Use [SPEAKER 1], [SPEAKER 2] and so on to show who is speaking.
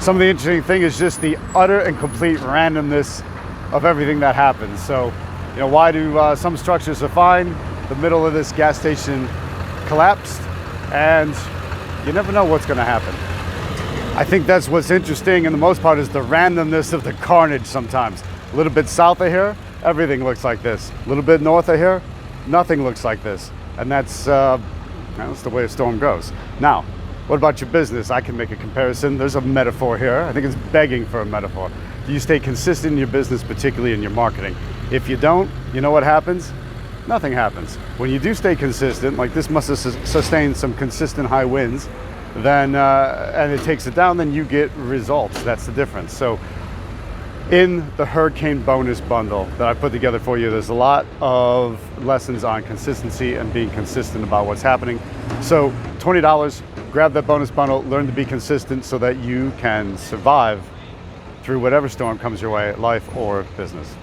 [SPEAKER 1] some of the interesting thing is just the utter and complete randomness of everything that happens. So, you know, why do some structures are fine? The middle of this gas station collapsed, and you never know what's going to happen. I think that's what's interesting, in the most part, is the randomness of the carnage sometimes. A little bit south of here, everything looks like this. A little bit north of here, nothing looks like this. And that's the way a storm goes. Now, what about your business? I can make a comparison. There's a metaphor here. I think it's begging for a metaphor. Do you stay consistent in your business, particularly in your marketing? If you don't, you know what happens? Nothing happens. When you do stay consistent, like this must have sustained some consistent high winds, then and it takes it down, then you get results. That's the difference. So in the hurricane bonus bundle that I put together for you, there's a lot of lessons on consistency and being consistent about what's happening. So $20, grab that bonus bundle, learn to be consistent so that you can survive through whatever storm comes your way, life or business.